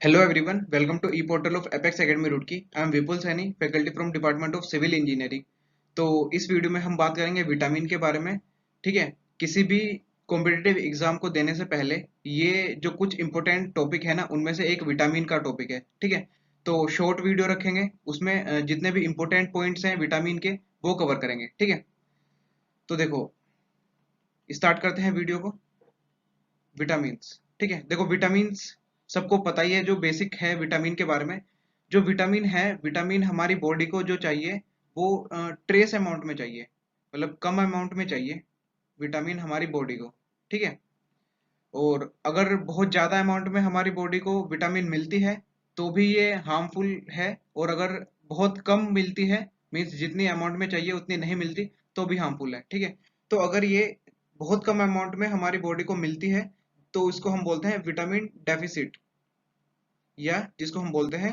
Hello everyone, welcome to e-portal of Apex Academy Roorkee. I am Vipul Saini, faculty from Department of Civil Engineering. तो इस video में हम बात करेंगे vitamin के बारे में। ठीक है, किसी भी कॉम्पिटिटिव एग्जाम को देने से पहले ये जो कुछ इंपॉर्टेंट टॉपिक है ना, उनमें से एक विटामिन का टॉपिक है। ठीक है, तो शॉर्ट वीडियो रखेंगे, उसमें जितने भी इंपॉर्टेंट पॉइंट्स हैं विटामिन के वो कवर करेंगे। ठीक है, तो देखो स्टार्ट करते हैं वीडियो को। विटामिन्स, ठीक है, देखो विटामिन्स सबको पता ही है, जो बेसिक है विटामिन के बारे में। जो विटामिन है, विटामिन हमारी बॉडी को जो चाहिए वो ट्रेस अमाउंट में चाहिए, मतलब कम अमाउंट में चाहिए विटामिन हमारी बॉडी को। ठीक है, और अगर बहुत ज़्यादा अमाउंट में हमारी बॉडी को विटामिन मिलती है तो भी ये हार्मफुल है, और अगर बहुत कम मिलती है, मीन्स जितनी अमाउंट में चाहिए उतनी नहीं मिलती, तो भी हार्मफुल है। ठीक है, तो अगर ये बहुत कम अमाउंट में हमारी बॉडी को मिलती है तो इसको हम बोलते हैं विटामिन डेफिसिट, या जिसको हम बोलते हैं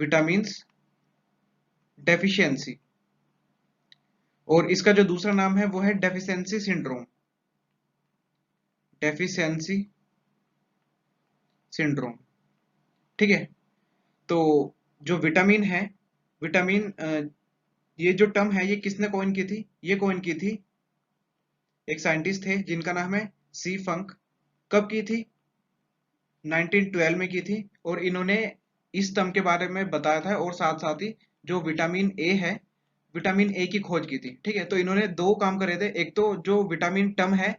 विटामिन्स डेफिशिएंसी। और इसका जो दूसरा नाम है वो है डेफिशिएंसी सिंड्रोम। डेफिशिएंसी सिंड्रोम, ठीक है। तो जो विटामिन है, विटामिन ये जो टर्म है ये किसने कॉइन की थी? ये कॉइन की थी एक साइंटिस्ट थे जिनका नाम है सी फंक। कब की थी? 1912 में की थी। और इन्होंने इस टर्म के बारे में बताया था, और साथ साथ ही जो विटामिन ए है, विटामिन ए की खोज की थी। ठीक है, तो इन्होंने दो काम करे थे। एक तो जो विटामिन टर्म है,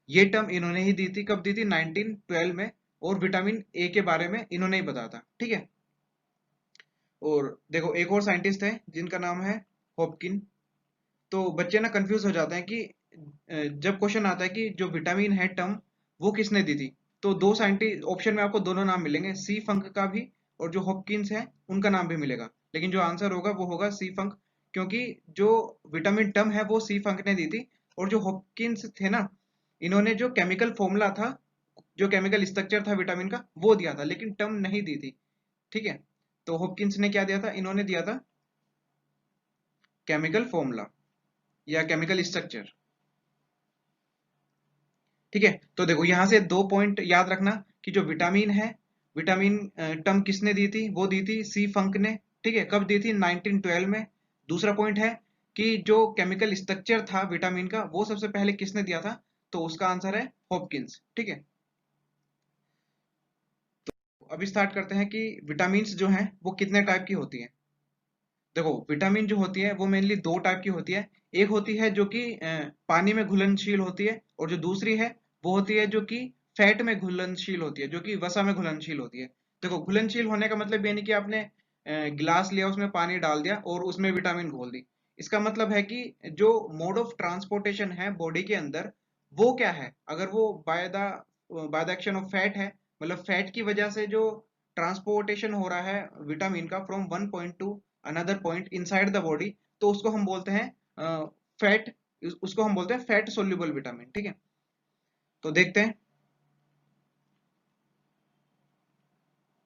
ये टर्म इन्होंने ही दी थी। कब दी थी? 1912 में। और विटामिन ए के बारे में इन्होंने ही बताया था। ठीक है, और देखो एक और साइंटिस्ट है जिनका नाम है हॉपकिन। तो बच्चे ना कंफ्यूज हो जाते हैं कि जब क्वेश्चन आता है कि जो विटामिन है टर्म वो किसने दी थी, तो दो साइंटिस्ट ऑप्शन में आपको दोनों नाम मिलेंगे, सी फंक का भी और जो हॉपकिंस है उनका नाम भी मिलेगा। लेकिन जो आंसर होगा वो होगा सी फंक, क्योंकि जो विटामिन टर्म है वो सी फंक ने दी थी। और जो हॉपकिंस थे ना, इन्होंने जो केमिकल फॉर्मूला था, जो केमिकल स्ट्रक्चर था विटामिन का, वो दिया था, लेकिन टर्म नहीं दी थी। ठीक है, तो हॉपकिंस ने क्या दिया था? इन्होंने दिया था केमिकल फॉर्मूला या केमिकल स्ट्रक्चर। ठीक है, तो देखो यहां से दो पॉइंट याद रखना कि जो विटामिन है, विटामिन टर्म किसने दी थी? वो दी थी सी फंक ने। ठीक है, कब दी थी? 1912 में। दूसरा पॉइंट है कि जो केमिकल स्ट्रक्चर था विटामिन का वो सबसे पहले किसने दिया था? तो उसका आंसर है हॉपकिंस। ठीक है, अभी स्टार्ट करते हैं कि विटामिन जो हैं वो कितने टाइप की होती हैं। देखो विटामिन जो होती है वो मेनली दो टाइप की होती है। एक होती है जो कि पानी में घुलनशील होती है, और जो दूसरी है वो होती है जो कि फैट में घुलनशील होती है, जो कि वसा में घुलनशील होती है। देखो घुलनशील होने का मतलब ये नहीं कि आपने गिलास लिया, उसमें पानी डाल दिया और उसमें विटामिन घोल दी। इसका मतलब है कि जो मोड ऑफ ट्रांसपोर्टेशन है बॉडी के अंदर, वो क्या है? अगर वो by the action of fat है, मतलब फैट की वजह से जो ट्रांसपोर्टेशन हो रहा है विटामिन का from one point two another point inside the body, तो उसको हम बोलते हैं फैट, उसको हम बोलते हैं फैट सोल्यूबल विटामिन। ठीक है, तो देखते हैं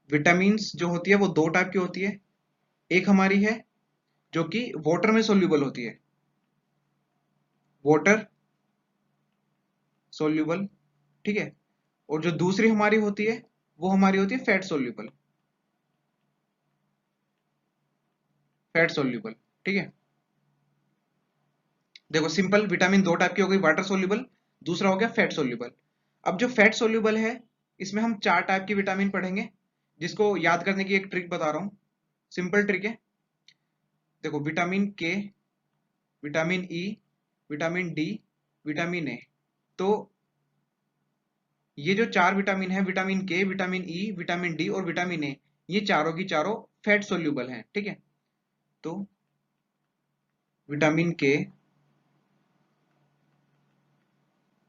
विटामिन्स जो होती है वो दो टाइप की होती है। एक हमारी है जो कि वाटर में सोल्यूबल होती है, वाटर सोल्यूबल। ठीक है, और जो दूसरी हमारी होती है वो हमारी होती है फैट सोल्यूबल, फैट सोल्यूबल। ठीक है, देखो सिंपल विटामिन दो टाइप की हो गई, वाटर सोल्यूबल, दूसरा हो गया फैट सोल्यूबल। अब जो फैट सोल्यूबल है, इसमें हम चार टाइप की विटामिन पढ़ेंगे, जिसको याद करने की एक ट्रिक बता रहा हूँ। सिंपल ट्रिक है। देखो vitamin K, vitamin E, vitamin D, vitamin ए। तो ये जो चार विटामिन है, vitamin K, vitamin E, vitamin D और विटामिन ए, ये चारों की चारों फैट सोल्यूबल हैं। ठीक है, तो vitamin K,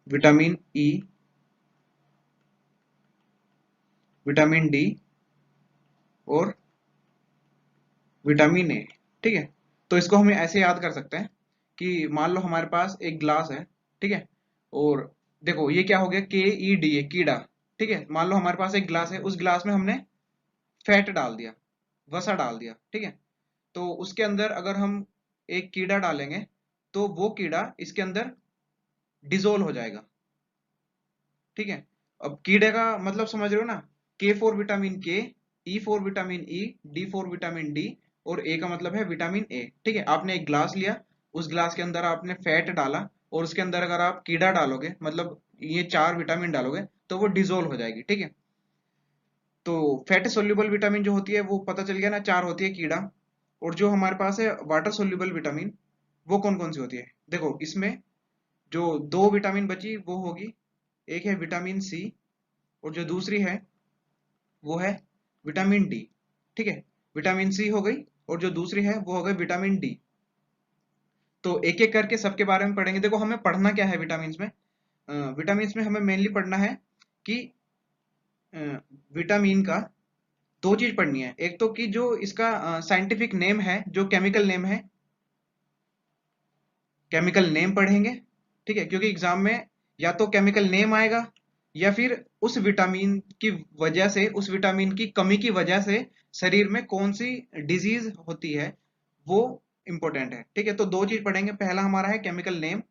vitamin E, vitamin D और विटामिन ए। ठीक है, तो इसको हमें ऐसे याद कर सकते हैं कि मान लो हमारे पास एक ग्लास है। ठीक है, और देखो ये क्या हो गया? के ई डी ए, कीड़ा। ठीक है, मान लो हमारे पास एक ग्लास है, उस ग्लास में हमने फैट डाल दिया, वसा डाल दिया। ठीक है, तो उसके अंदर अगर हम एक कीड़ा डालेंगे तो वो कीड़ा इसके अंदर डिजोल्व हो जाएगा। ठीक है, अब कीड़े का मतलब समझ रहे हो ना? के फॉर विटामिन के, E for vitamin E, D for vitamin D, और ए का मतलब है विटामिन ए। ठीक है, आपने एक ग्लास लिया, उस ग्लास के अंदर आपने फैट डाला, और उसके अंदर अगर आप कीड़ा डालोगे, मतलब ये 4 विटामिन डालोगे, तो वो डिजोल्व हो जाएगी। ठीक है, तो फैट सोल्यूबल विटामिन जो होती है वो पता चल गया ना, 4 होती है कीड़ा। और जो हमारे पास है वाटर सोल्यूबल विटामिन, वो कौन कौन सी होती है? देखो इसमें जो 2 विटामिन बची वो होगी, एक है विटामिन सी, और जो दूसरी है वो है विटामिन डी। ठीक है, विटामिन सी हो गई, और जो दूसरी है वो हो गई विटामिन डी। तो एक एक करके सबके बारे में पढ़ेंगे। देखो हमें पढ़ना क्या है विटामिन में? विटामिन में हमें मेनली पढ़ना है कि विटामिन का 2 चीज पढ़नी है। एक तो कि जो इसका साइंटिफिक नेम है, जो केमिकल नेम है, केमिकल नेम पढ़ेंगे। ठीक है, क्योंकि एग्जाम में या तो केमिकल नेम आएगा, या फिर उस विटामिन की वजह से, उस विटामिन की कमी की वजह से शरीर में कौन सी डिजीज होती है, वो इंपॉर्टेंट है। ठीक है, तो 2 चीज पढ़ेंगे। पहला हमारा है केमिकल नेम,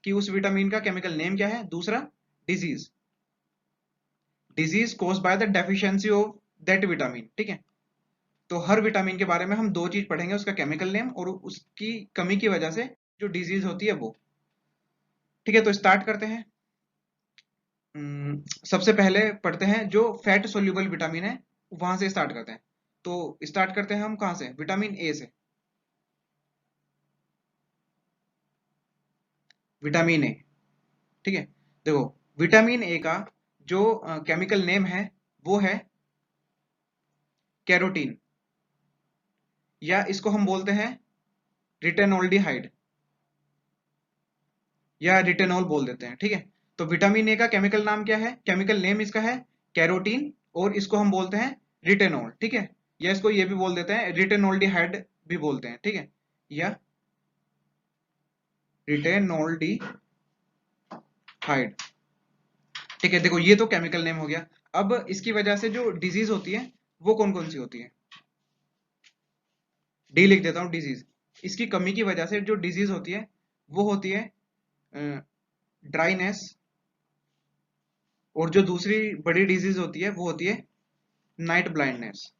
कि उस विटामिन का केमिकल नेम क्या है। दूसरा disease, disease cause by the deficiency of that vitamin. ठीक है, तो हर विटामिन के बारे में हम 2 चीज पढ़ेंगे, उसका केमिकल नेम और उसकी कमी की वजह से जो डिजीज होती है वो। ठीक है, तो स्टार्ट करते हैं। सबसे पहले पढ़ते हैं जो फैट सोल्यूबल विटामिन है, वहां से स्टार्ट करते हैं। तो स्टार्ट करते हैं हम कहां से? विटामिन ए से। विटामिन ए, ठीक है, देखो विटामिन ए का जो केमिकल नेम है वो है कैरोटीन, या इसको हम बोलते हैं रिटेनोल्डिहाइड, या रिटेनॉल बोल देते हैं। ठीक है, तो विटामिन ए का केमिकल नाम क्या है? केमिकल नेम इसका है कैरोटीन, और इसको हम बोलते हैं रिटेनॉल। ठीक है, या इसको ये भी बोल देते हैं रिटेनोल्डिहाइड भी बोलते हैं। ठीक है, या रिटेनोल्डिहाइड। ठीक है, देखो ये तो केमिकल नेम हो गया। अब इसकी वजह से जो डिजीज होती है वो कौन कौन सी होती है? डी लिख देता हूं, डिजीज। इसकी कमी की वजह से जो डिजीज होती है वो होती है ड्राइनेस, और जो दूसरी बड़ी डिजीज होती है वो होती है नाइट ब्लाइंडनेस।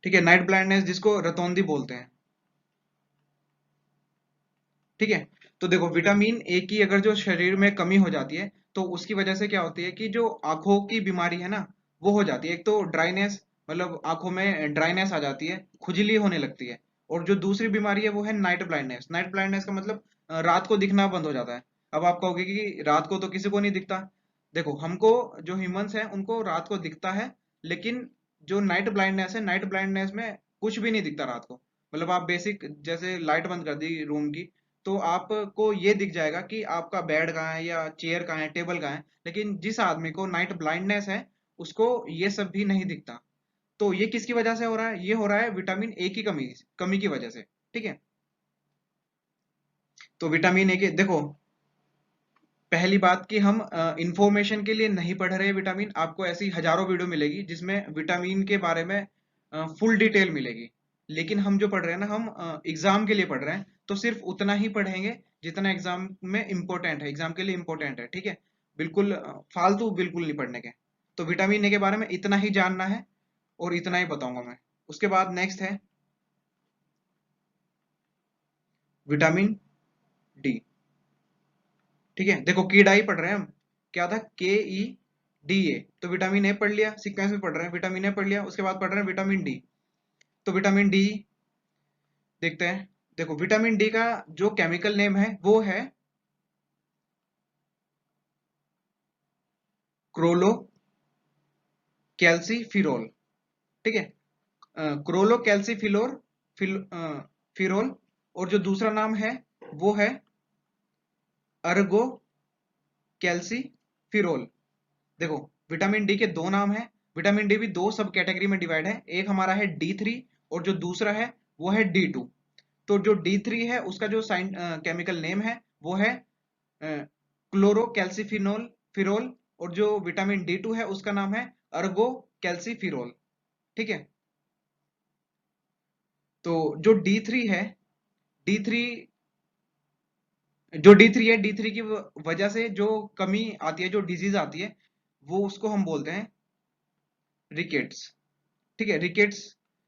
ठीक है, नाइट ब्लाइंडनेस जिसको रतौंधी बोलते हैं। ठीक है, तो देखो विटामिन ए की अगर जो शरीर में कमी हो जाती है, तो उसकी वजह से क्या होती है कि जो आंखों की बीमारी है ना, वो हो जाती है। एक तो ड्राइनेस, मतलब आंखों में ड्राइनेस आ जाती है, खुजली होने लगती है। और जो दूसरी बीमारी है वो है नाइट ब्लाइंडनेस। नाइट ब्लाइंडनेस का मतलब रात को दिखना बंद हो जाता है। अब आप कहोगे कि रात को तो किसी को नहीं दिखता। देखो हमको, जो ह्यूमंस हैं उनको रात को दिखता है, लेकिन जो नाइट ब्लाइंडनेस है, नाइट ब्लाइंडनेस में कुछ भी नहीं दिखता रात को। मतलब आप बेसिक जैसे लाइट बंद कर दी रूम की, तो आपको ये दिख जाएगा कि आपका बेड कहाँ है, या चेयर कहाँ है, टेबल कहाँ है। लेकिन जिस आदमी को नाइट ब्लाइंडनेस है, उसको ये सब भी नहीं दिखता। तो ये किसकी वजह से हो रहा है? ये हो रहा है विटामिन ए की कमी कमी की वजह से। ठीक है, तो विटामिन ए के देखो, पहली बात कि हम इंफॉर्मेशन के लिए नहीं पढ़ रहे विटामिन। आपको ऐसी हजारों वीडियो मिलेगी जिसमें विटामिन के बारे में फुल डिटेल मिलेगी। लेकिन हम जो पढ़ रहे हैं ना, हम एग्जाम के लिए पढ़ रहे हैं, तो सिर्फ उतना ही पढ़ेंगे जितना एग्जाम में इंपॉर्टेंट है, एग्जाम के लिए इंपॉर्टेंट है। ठीक है, बिल्कुल फालतू बिल्कुल नहीं पढ़ने के। तो विटामिन ए के बारे में इतना ही जानना है, और इतना ही बताऊंगा मैं। उसके बाद नेक्स्ट है विटामिन डी। ठीक है, देखो की डाई पढ़ रहे हैं हम, क्या था? के ई डी ए। तो विटामिन ए पढ़ लिया, सीक्वेंस में पढ़ रहे हैं, विटामिन ए पढ़ लिया, उसके बाद पढ़ रहे हैं विटामिन डी। तो विटामिन डी देखते हैं। देखो विटामिन डी का जो केमिकल नेम है वो है क्रोलो कैल्सीफिरोल। ठीक है, क्रोलो कैल्सीफिलोर फिरोल, और जो दूसरा नाम है वो है अर्गो कैल्सीफिरोल। देखो विटामिन डी के 2 नाम है। विटामिन डी भी 2 सब कैटेगरी में डिवाइड है। एक हमारा है D3, और जो दूसरा है वो है D2। तो जो D3 है उसका जो केमिकल नेम है वो है क्लोरो कैल्सीफिनोल फिरोल, और जो विटामिन D2 है उसका नाम है अर्गो कैल्सीफिरोल। ठीक है, तो जो D3 है, D3, जो D3 है, D3 की वजह से जो कमी आती है, जो डिजीज आती है, वो उसको हम बोलते हैं रिकेट्स। ठीक है, रिकेट्स,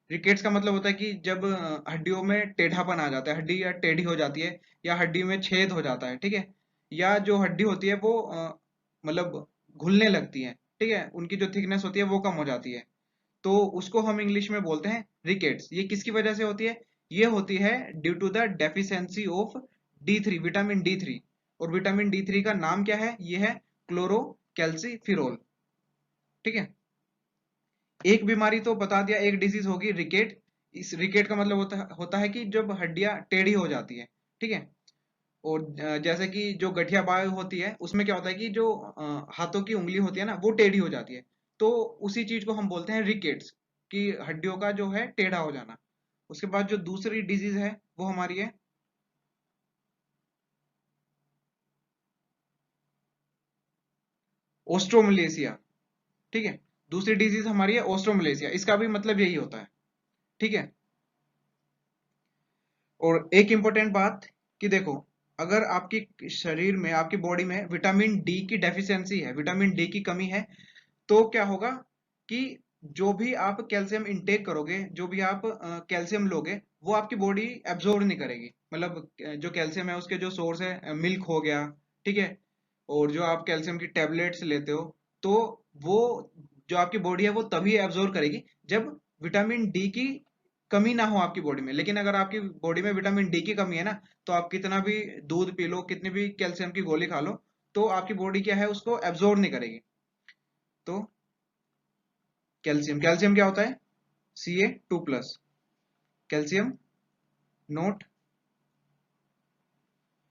रिकेट्स का मतलब होता है कि जब हड्डियों में टेढ़ापन आ जाता है, हड्डी या टेढ़ी हो जाती है, या हड्डी में छेद हो जाता है, ठीक है, या जो हड्डी होती है वो मतलब घुलने लगती है, ठीक है, उनकी जो थिकनेस होती है वो कम हो जाती है, तो उसको हम इंग्लिश में बोलते हैं रिकेट्स। ये किसकी वजह से होती है? ये होती है due to the deficiency of D3, vitamin D3। और विटामिन D3 का नाम क्या है? ये है क्लोरोकैल्सिफिरोल। ठीक है, एक बीमारी तो बता दिया, एक डिजीज होगी रिकेट। इस रिकेट का मतलब होता है कि जब हड्डियां टेढ़ी हो जाती है, ठीक है। और जैसे कि जो गठिया बाय होती है उसमें क्या होता है कि जो हाथों की उंगली होती है ना वो टेढ़ी हो जाती है, तो उसी चीज को हम बोलते हैं रिकेट्स, कि हड्डियों का जो है टेढ़ा हो जाना। उसके बाद जो दूसरी डिजीज है वो हमारी है ओस्ट्रोमलेशिया। ठीक है, दूसरी डिजीज हमारी है ओस्ट्रोमलेशिया, इसका भी मतलब यही होता है। ठीक है, और एक इंपॉर्टेंट बात कि देखो, अगर आपकी शरीर में, आपकी बॉडी में विटामिन डी की डेफिशिएंसी है, विटामिन डी की कमी है, तो क्या होगा कि जो भी आप कैल्शियम इंटेक करोगे, जो भी आप कैल्शियम लोगे, वो आपकी बॉडी एब्जॉर्ब नहीं करेगी। मतलब जो कैल्शियम है उसके जो सोर्स है, मिल्क हो गया, ठीक है, और जो आप कैल्शियम की टेबलेट्स लेते हो, तो वो जो आपकी बॉडी है वो तभी एब्जॉर्ब करेगी जब विटामिन डी की कमी ना हो आपकी बॉडी में। लेकिन अगर आपकी बॉडी में विटामिन डी की कमी है ना, तो आप कितना भी दूध पी लो, कितनी भी कैल्शियम की गोली खा लो, तो आपकी बॉडी क्या है, उसको एब्जॉर्ब नहीं करेगी। तो कैल्शियम, कैल्शियम क्या होता है? Ca2+। Calcium not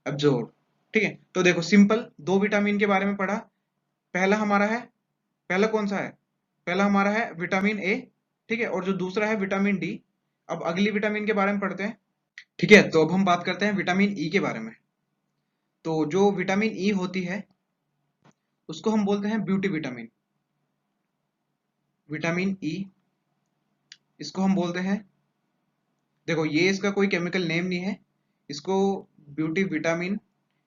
absorb. ठीक है, तो देखो सिंपल, दो विटामिन के बारे में पढ़ा। पहला हमारा है, पहला कौन सा है? पहला हमारा है विटामिन ए, ठीक है, और जो दूसरा है विटामिन डी। अब अगली विटामिन के बारे में पढ़ते हैं। ठीक है, तो अब हम बात करते हैं विटामिन ई के बारे में। तो जो विटामिन ई होती है उसको हम बोलते हैं ब्यूटी विटामिन। विटामिन ई, इसको हम बोलते हैं, देखो ये इसका कोई केमिकल नेम नहीं है, इसको ब्यूटी विटामिन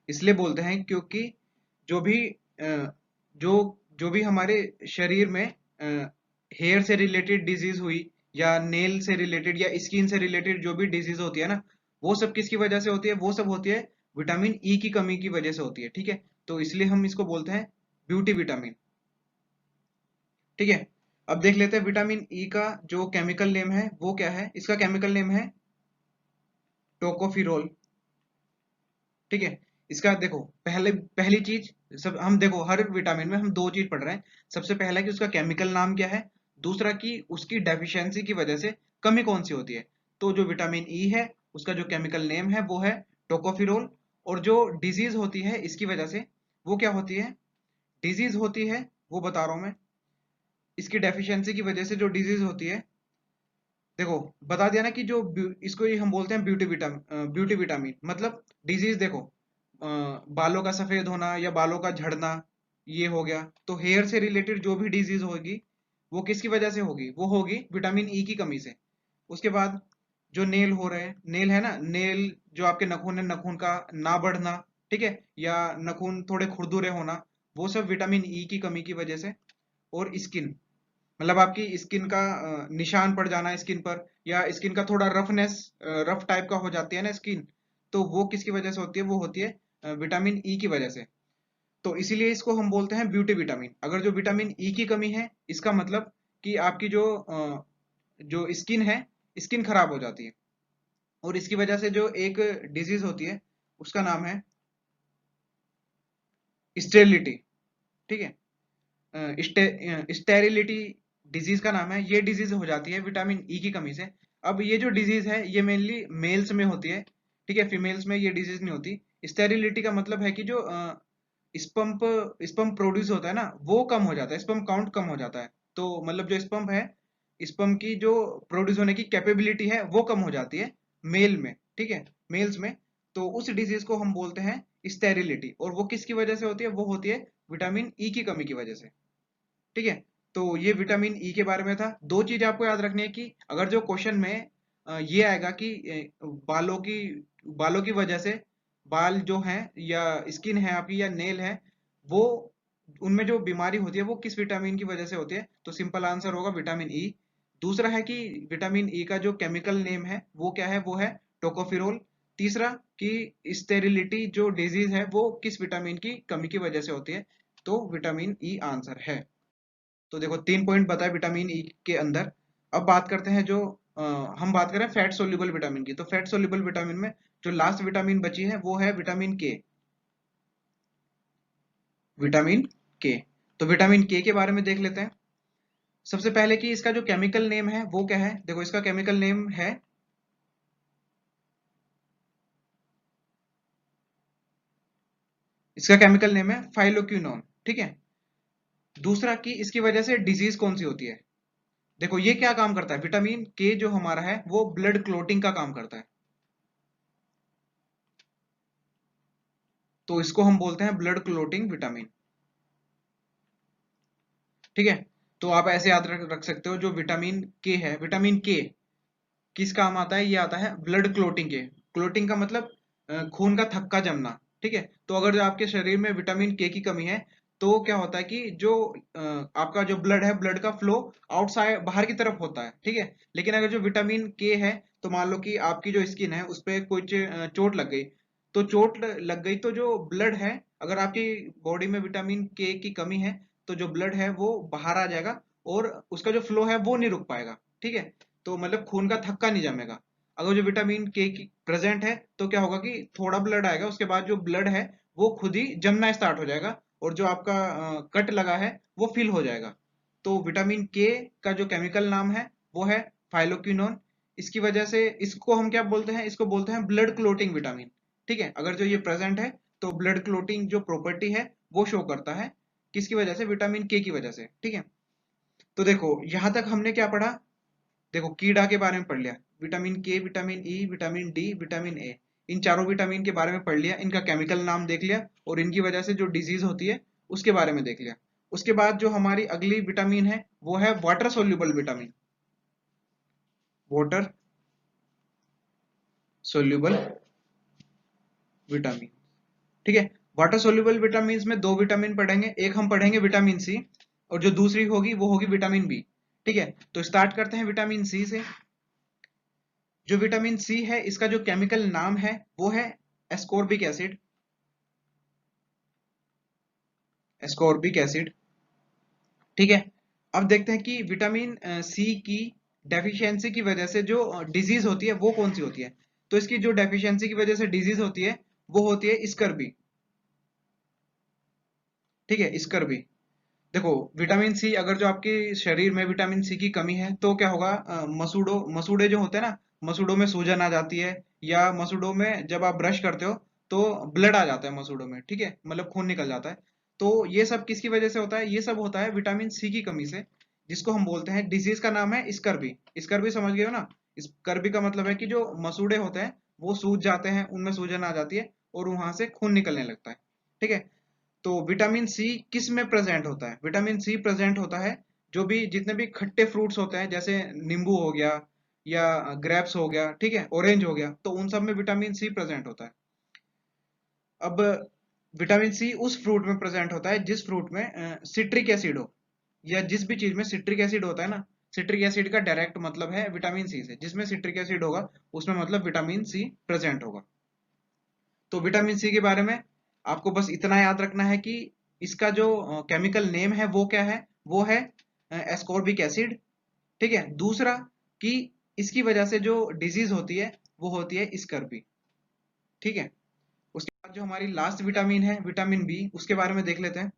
इसलिए बोलते हैं क्योंकि जो भी जो जो भी हमारे शरीर में हेयर से रिलेटेड डिजीज हुई, या नेल से रिलेटेड या स्किन से रिलेटेड जो भी डिजीज होती है ना, वो सब किसकी वजह से होती है? वो सब होती है विटामिन ई की कमी की वजह से होती है। ठीक है, तो इसलिए हम इसको बोलते हैं ब्यूटी विटामिन। ठीक है, अब देख लेते हैं विटामिन ई का जो केमिकल नेम है वो क्या है। इसका केमिकल नेम है टोकोफिरोल। ठीक है, इसका देखो, पहली चीज, सब हम देखो हर विटामिन में हम दो चीज पढ़ रहे हैं। सबसे पहला कि उसका केमिकल नाम क्या है, दूसरा कि उसकी डेफिशिएंसी की वजह से कमी कौन सी होती है। तो जो विटामिन ई है उसका जो केमिकल नेम है वो है टोकोफिरोल। और जो डिजीज होती है इसकी वजह से, वो क्या होती है? डिजीज होती है, वो बता रहा हूं मैं, इसकी डेफिशिएंसी की वजह से जो डिजीज होती है, देखो बता दिया ना कि जो इसको ही हम बोलते हैं ब्यूटी विटामिन। मतलब डिजीज देखो, बालों का सफेद होना या बालों का झड़ना, ये हो गया। तो हेयर से रिलेटेड जो भी डिजीज होगी वो किसकी वजह से होगी? वो होगी विटामिन ई की कमी से। उसके बाद जो नेल हो रहे हैं, नेल है ना, नेल जो आपके नाखून है, नाखून का ना बढ़ना, ठीक है, या नाखून थोड़े खुरदुरे होना, वो सब विटामिन ई की कमी की वजह से। और स्किन, मतलब आपकी स्किन का निशान पड़ जाना स्किन पर, या स्किन का थोड़ा रफनेस, रफ टाइप का हो जाती है ना स्किन, तो वो किसकी वजह से होती है? वो होती है विटामिन ई की वजह से। तो इसीलिए इसको हम बोलते हैं ब्यूटी विटामिन। अगर जो विटामिन ई की कमी है, इसका मतलब कि आपकी जो स्किन है, स्किन खराब हो जाती है। और इसकी वजह से जो एक डिजीज होती है उसका नाम है स्टेरिलिटी। ठीक है, स्टेरिलिटी डिजीज का नाम है। ये डिजीज हो जाती है विटामिन ई की कमी से। अब ये जो डिजीज है ये मेनली मेल्स में होती है, ठीक है, फीमेल्स में ये डिजीज नहीं होती। स्टेरिलिटी का मतलब है कि जो स्पम्प स्पम्प प्रोड्यूस होता है ना वो कम हो जाता है, स्पम्प काउंट कम हो जाता है। तो मतलब जो स्पम्प है, स्पम्प की जो प्रोड्यूस होने की कैपेबिलिटी है वो कम हो जाती है मेल में, ठीक है, मेल्स में। तो उस डिजीज को हम बोलते हैं स्टेरिलिटी। और वो किसकी वजह से होती है? वो होती है विटामिन ई की कमी की वजह से। ठीक है, तो ये विटामिन ई के बारे में था। दो चीज आपको याद रखनी है कि अगर जो क्वेश्चन में ये आएगा कि बालों की वजह से बाल जो हैं या स्किन है आपकी या नेल है, वो उनमें जो बीमारी होती है वो किस विटामिन की वजह से होती है, तो सिंपल आंसर होगा विटामिन ई। दूसरा है कि विटामिन ई का जो केमिकल नेम है वो क्या है, वो है टोकोफिरोल। तीसरा कि स्टेरिलिटी जो डिजीज है वो किस विटामिन की कमी की वजह से होती है, तो विटामिन ई आंसर है। तो देखो 3 पॉइंट बताए विटामिन ई के अंदर। अब बात करते हैं जो अ, हम बात करें फैट सोल्यूबल विटामिन की, तो फैट सोल्यूबल विटामिन में जो लास्ट विटामिन बची है वो है विटामिन के। विटामिन के, तो विटामिन के बारे में देख लेते हैं। सबसे पहले कि इसका जो केमिकल नेम है वो क्या है, देखो इसका केमिकल नेम है, इसका केमिकल नेम है फाइलोक्विनोन, ठीक है। दूसरा कि इसकी वजह से डिजीज कौन सी होती है, देखो ये क्या काम करता है, विटामिन के जो हमारा है वो ब्लड क्लोटिंग का काम करता है, तो इसको हम बोलते हैं ब्लड क्लोटिंग विटामिन, ठीक है। तो आप ऐसे याद रख सकते हो, जो विटामिन के है, विटामिन के किस काम आता है, ये आता है ब्लड क्लोटिंग के। क्लोटिंग का मतलब खून का थक्का जमना, ठीक है। तो अगर जो आपके शरीर में विटामिन के की कमी है तो क्या होता है कि जो आपका जो ब्लड है, ब्लड का फ्लो आउटसाइड बाहर की तरफ होता है, ठीक है। लेकिन अगर जो विटामिन के है, तो मान लो कि आपकी जो स्किन है उस पर कुछ चोट लग गई, तो चोट लग गई तो जो ब्लड है, अगर आपकी बॉडी में विटामिन के की कमी है तो जो ब्लड है वो बाहर आ जाएगा और उसका जो फ्लो है वो नहीं रुक पाएगा, ठीक है। तो मतलब खून का थक्का नहीं जमेगा। अगर जो विटामिन के की प्रेजेंट है तो क्या होगा कि थोड़ा ब्लड आएगा, उसके बाद जो ब्लड है वो खुद ही जमना स्टार्ट हो जाएगा और जो आपका कट लगा है वो फिल हो जाएगा। तो विटामिन के का जो केमिकल नाम है वो है फाइलोक्विनोन। इसकी वजह से इसको हम क्या बोलते हैं, इसको बोलते हैं ब्लड क्लोटिंग विटामिन, ठीक है। अगर जो ये प्रेजेंट है तो ब्लड क्लोटिंग जो प्रॉपर्टी है वो शो करता है, किसकी वजह से, विटामिन के की वजह से, ठीक है। तो देखो यहां तक हमने क्या पढ़ा, देखो कीड़ा के बारे में पढ़ लिया, vitamin K, vitamin E, vitamin D, vitamin A, इन चारों विटामिन के बारे में पढ़ लिया, इनका केमिकल नाम देख लिया और इनकी वजह से जो डिजीज होती है उसके बारे में देख लिया। उसके बाद जो हमारी अगली विटामिन है वो है water soluble vitamin, water soluble vitamin, ठीक है। वाटर सोल्यूबल विटामिन में दो विटामिन पढ़ेंगे, एक हम पढ़ेंगे विटामिन सी और जो दूसरी होगी वो होगी विटामिन बी, ठीक है। तो स्टार्ट करते हैं विटामिन सी से। जो विटामिन सी है इसका जो केमिकल नाम है वो है एस्कॉर्बिक एसिड, एस्कॉर्बिक एसिड, ठीक है। अब देखते हैं कि विटामिन सी की डेफिशिएंसी की वजह से जो डिजीज होती है वो कौन सी होती है, तो इसकी जो डेफिशिएंसी की वजह से डिजीज होती है वो होती है स्कर्बी, ठीक है, स्कर्बी। देखो विटामिन सी, अगर जो आपके शरीर में विटामिन सी की कमी है तो क्या होगा, मसूड़े जो होते हैं ना, मसूड़ों में सूजन आ जाती है, या मसूड़ों में जब आप ब्रश करते हो तो ब्लड आ जाता है मसूड़ों में, ठीक है, मतलब खून निकल जाता है। तो ये सब किसकी वजह से होता है, ये सब होता है विटामिन सी की कमी से, जिसको हम बोलते हैं, डिजीज का नाम है स्कर्बी। स्कर्बी समझ गए हो ना, स्कर्बी का मतलब है कि जो मसूड़े होते हैं वो सूज जाते हैं, उनमें सूजन आ जाती है और वहां से खून निकलने लगता है, ठीक है। तो विटामिन सी किस में प्रेजेंट होता है, विटामिन सी प्रेजेंट होता है जो भी जितने भी खट्टे फ्रूट्स होते हैं, जैसे नींबू हो गया या ग्रेप्स हो गया, ठीक है, ऑरेंज हो गया, तो उन सब में विटामिन सी प्रेजेंट होता है। अब विटामिन सी उस फ्रूट में प्रेजेंट होता है जिस फ्रूट में सिट्रिक एसिड हो, या जिस भी चीज में सिट्रिक एसिड होता है ना, सिट्रिक एसिड का डायरेक्ट मतलब है विटामिन सी से, जिसमें सिट्रिक एसिड होगा उसमें मतलब विटामिन सी प्रेजेंट होगा। तो विटामिन सी के बारे में आपको बस इतना याद रखना है कि इसका जो केमिकल नेम है वो क्या है, वो है एस्कॉर्बिक एसिड, ठीक है। दूसरा कि इसकी वजह से जो डिजीज होती है वो होती है स्कर्बी, ठीक है। उसके बाद जो हमारी लास्ट विटामिन है विटामिन बी, उसके बारे में देख लेते हैं।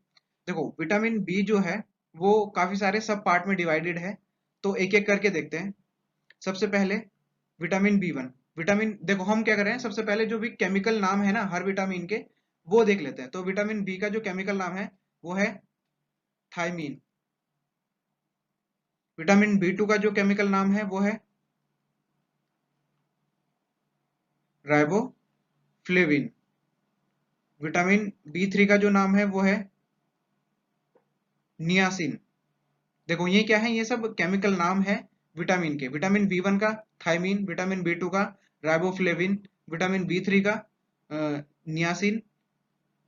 देखो विटामिन बी जो है वो काफी सारे सब पार्ट में डिवाइडेड है, तो एक एक करके देखते हैं। सबसे पहले विटामिन बी वन, विटामिन, देखो हम क्या कर रहे हैं, सबसे पहले जो भी केमिकल नाम है ना हर विटामिन के वो देख लेते हैं। तो विटामिन बी का जो केमिकल नाम है वो है थायमीन। विटामिन बी टू का जो केमिकल नाम है वो है राइबोफ्लेविन। विटामिन बी थ्री का जो नाम है वो है नियासिन। देखो ये क्या है, ये सब केमिकल नाम है vitamin K. Vitamin B one का थायमीन, विटामिन बी टू का राइबोफ्लेविन, विटामिन बी थ्री का नियासिन,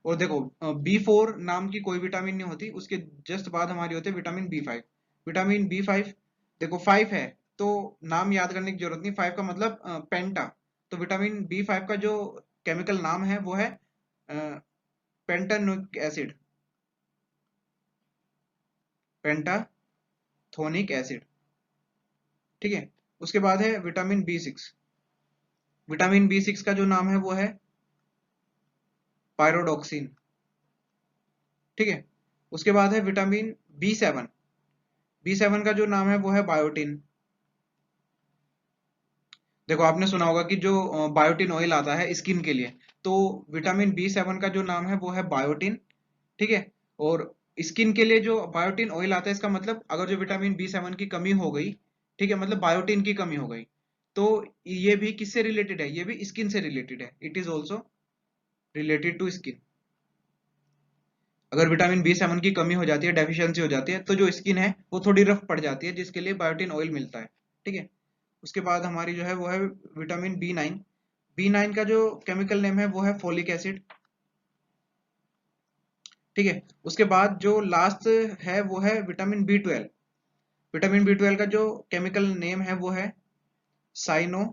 और देखो B4 नाम की कोई विटामिन नहीं होती, उसके जस्ट बाद हमारी होती है विटामिन B5। विटामिन B5 देखो 5 है, तो नाम याद करने की जरूरत नहीं, 5 का मतलब पेंटा। तो विटामिन B5 का जो केमिकल नाम है वो है पेंटानोइक एसिड, पेंटाथोनिक एसिड। ठीक है, उसके बाद है विटामिन B6। विटामिन B6 का जो नाम है वो है पायरोडॉक्सिन। ठीक है, उसके बाद है विटामिन B7। B7 का जो नाम है वो है बायोटिन। देखो आपने सुना होगा कि जो बायोटिन ऑयल आता है स्किन के लिए, तो विटामिन B7 का जो नाम है वो है बायोटिन। ठीक है, और स्किन के लिए जो बायोटिन ऑयल आता है, इसका मतलब अगर जो विटामिन B7 की कमी हो गई, ठीक है, मतलब बायोटिन की कमी हो गई, तो ये भी किससे रिलेटेड है, ये भी स्किन से रिलेटेड है, it is also related to skin. अगर विटामिन B7 की कमी हो जाती है, डेफिशिएंसी हो जाती है, तो जो स्किन है वो थोड़ी रफ पड़ जाती है, जिसके लिए बायोटिन ऑयल मिलता है। ठीक है, उसके बाद हमारी जो है वो है विटामिन B9। B9 का जो केमिकल नेम है वो है फोलिक एसिड। ठीक है, उसके बाद जो लास्ट है वो है विटामिन B12। विटामिन B12 का जो केमिकल नेम है वो है साइनो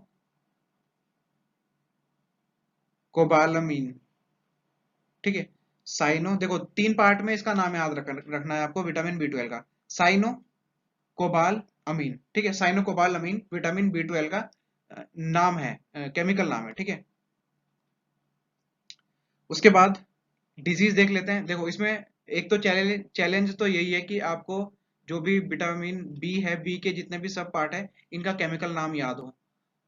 कोबालामीन। ठीक है, साइनो, देखो 3 पार्ट में इसका नाम याद रखना है आपको विटामिन B12 का। साइनो कोबाल अमीन। ठीक है, साइनो कोबाल अमीन विटामिन B12 का नाम है, केमिकल नाम है। ठीक है, उसके बाद डिजीज देख लेते हैं। देखो इसमें एक तो चैलेंज तो यही है कि आपको जो भी विटामिन बी है, बी के जितने भी सब पार्ट है, इनका केमिकल नाम याद हो।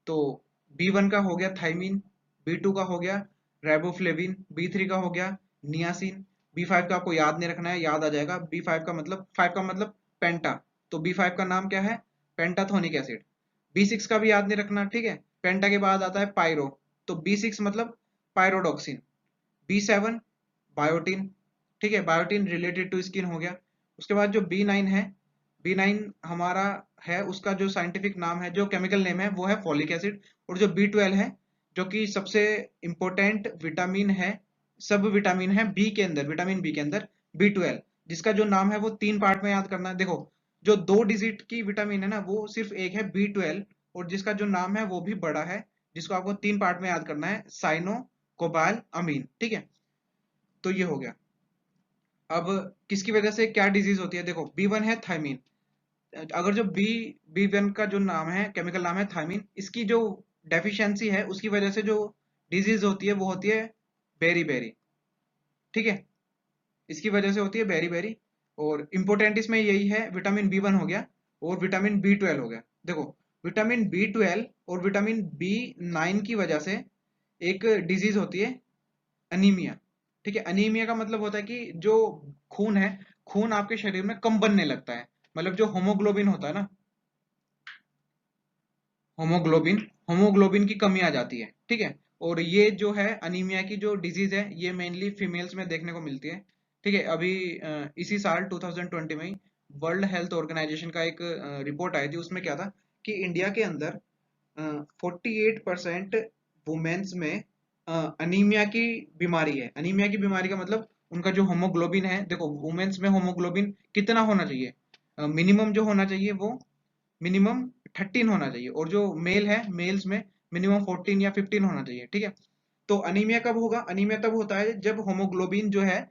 तो B1 का हो गया थाइमीन, B2 का हो गया रेबोफ्लेविन, B3 का हो गया नियासिन, B5 का आपको याद नहीं रखना है, याद आ जाएगा। B5 का मतलब, 5 का मतलब पेंटा, तो B5 का नाम क्या है, पेंटाथोनिक एसिड। B6 का भी याद नहीं रखना, ठीक है, पेंटा के बाद आता है पायरो, तो B6 मतलब पायरोडॉक्सिन। B7 biotin. ठीक है, बायोटिन रिलेटेड टू स्किन हो गया। उसके बाद जो B9 है, B9 हमारा है, उसका जो साइंटिफिक नाम है, जो केमिकल नेम है वो है फॉलिक एसिड। और जो B12 है, जो कि सबसे इंपॉर्टेंट विटामिन है, सब विटामिन है बी के अंदर, विटामिन बी के अंदर B12, जिसका जो नाम है वो 3 पार्ट में याद करना है। देखो जो 2 डिजिट की विटामिन है ना, वो सिर्फ एक है B12, और जिसका जो नाम है वो भी बड़ा है, जिसको आपको 3 पार्ट में याद करना है, साइनो कोबाल अमीन। ठीक है, तो ये हो गया। अब किसकी वजह से क्या डिजीज होती है, देखो B1 है थायमीन। अगर जो B1 का जो नाम है, केमिकल नाम है थायमीन, इसकी जो डेफिशिएंसी है उसकी वजह से जो डिजीज होती है वो होती है बेरी बेरी। ठीक है, इसकी वजह से होती है बेरी बेरी। और इंपॉर्टेंट इसमें यही है, विटामिन B1 हो गया और विटामिन B12 हो गया। देखो विटामिन B12 और विटामिन B9 की वजह से एक डिजीज होती है अनीमिया। ठीक है, अनीमिया का मतलब होता है कि जो खून है, खून आपके शरीर में कम बनने लगता है, मतलब जो होमोग्लोबिन होता है ना, होमोग्लोबिन, होमोग्लोबिन की कमी आ जाती है। ठीक है, और ये जो है अनीमिया की जो डिजीज है, ये मेनली फीमेल्स में देखने को मिलती है। ठीक है, अभी इसी साल 2020 में वर्ल्ड हेल्थ ऑर्गेनाइजेशन का एक रिपोर्ट आई थी, उसमें क्या था कि इंडिया के अंदर 48% वुमेन्स में अनीमिया की बीमारी है। अनीमिया की बीमारी का मतलब उनका जो होमोग्लोबिन है, देखो वुमेन्स में होमोग्लोबिन कितना होना चाहिए, मिनिमम जो होना चाहिए वो मिनिमम 13 होना चाहिए, और जो मेल है, मेल्स में मिनिमम 14 या 15 होना चाहिए। ठीक है, तो अनीमिया कब होगा, अनीमिया तब होता है जब होमोग्लोबिन जो है,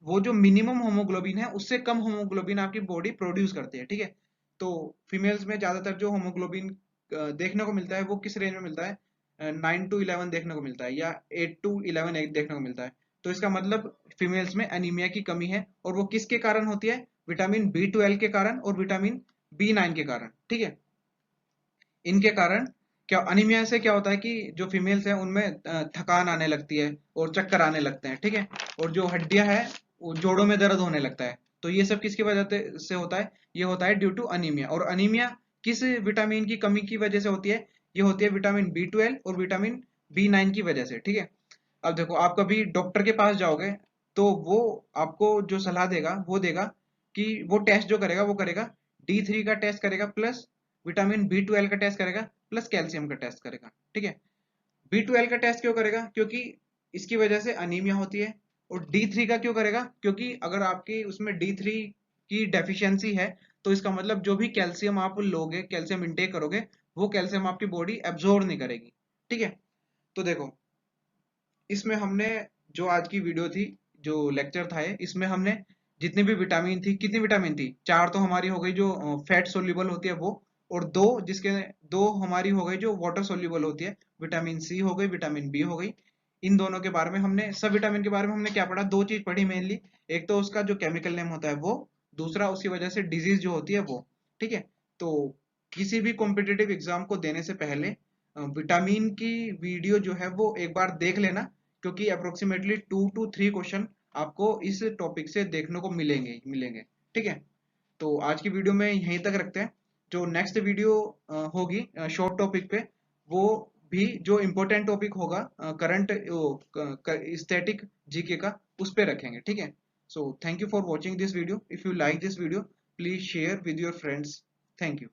वो जो मिनिमम होमोग्लोबिन है उससे कम होमोग्लोबिन आपकी बॉडी प्रोड्यूस करती है। ठीक है, तो फीमेल्स में ज्यादातर जो होमोग्लोबिन देखने को मिलता है वो किस रेंज में मिलता है, 9 to 11 देखने को मिलता है, या 8 to 11 देखने को मिलता है। तो इसका मतलब फीमेल्स में अनीमिया की कमी है, और वो किसके कारण होती है, विटामिन B12 के कारण और विटामिन B9 के कारण। ठीक है, इनके कारण क्या अनीमिया से क्या होता है कि जो फीमेल्स हैं उनमें थकान आने लगती है और चक्कर आने लगते हैं। ठीक है, और जो हड्डियां हैं वो जोड़ों में दर्द होने लगता है। तो ये सब किसकी वजह से होता है, ये होता है ड्यू टू अनीमिया। और अनीमिया किस विटामिन की कमी की वजह से होती है, ये होती है विटामिन B12 और विटामिन B9 की वजह से। ठीक है, अब देखो आप कभी डॉक्टर के पास जाओगे, तो वो आपको जो सलाह देगा वो देगा कि वो टेस्ट जो करेगा वो करेगा D3 का टेस्ट करेगा, प्लस विटामिन B12 का टेस्ट करेगा, प्लस कैल्शियम का टेस्ट करेगा। ठीक है, B12 का टेस्ट क्यों करेगा, क्योंकि इसकी वजह से अनीमिया होती है। और D3 का क्यों करेगा? क्योंकि अगर आपकी उसमें D3 की डेफिशिएंसी है तो इसका मतलब जो भी कैल्शियम आप लोगे, कैल्शियम इंटेक करोगे, वो कैल्शियम आपकी बॉडी एब्जॉर्ब नहीं करेगी। ठीक है, तो देखो इसमें हमने जो आज की वीडियो थी, जो लेक्चर था ये, इसमें हमने जितनी भी विटामिन थी, कितनी विटामिन थी, चार तो हमारी हो गई जो फैट सोल्यूबल होती है वो, और दो हमारी हो गई जो वाटर सोल्यूबल होती है, विटामिन सी हो गई, विटामिन बी हो गई। इन दोनों के बारे में हमने, सब विटामिन के बारे में हमने क्या पढ़ा, दो चीज पढ़ी मेनली। एक तो उसका जो केमिकल नेम होता है वो, दूसरा उसकी वजह से डिजीज जो होती है वो। ठीक है, तो किसी भी कॉम्पिटिटिव एग्जाम को देने से पहले विटामिन की वीडियो जो है वो एक बार देख लेना, क्योंकि अप्रोक्सीमेटली 2 to 3 क्वेश्चन आपको इस टॉपिक से देखने को मिलेंगे। ठीक है, तो आज की वीडियो में यहीं तक रखते हैं। जो नेक्स्ट वीडियो होगी शॉर्ट टॉपिक पे, वो भी जो इम्पोर्टेंट टॉपिक होगा करंट स्टैटिक जीके का, उस पे रखेंगे। ठीक है, so thank you for watching this video. If you like this video, please share with your friends. Thank you.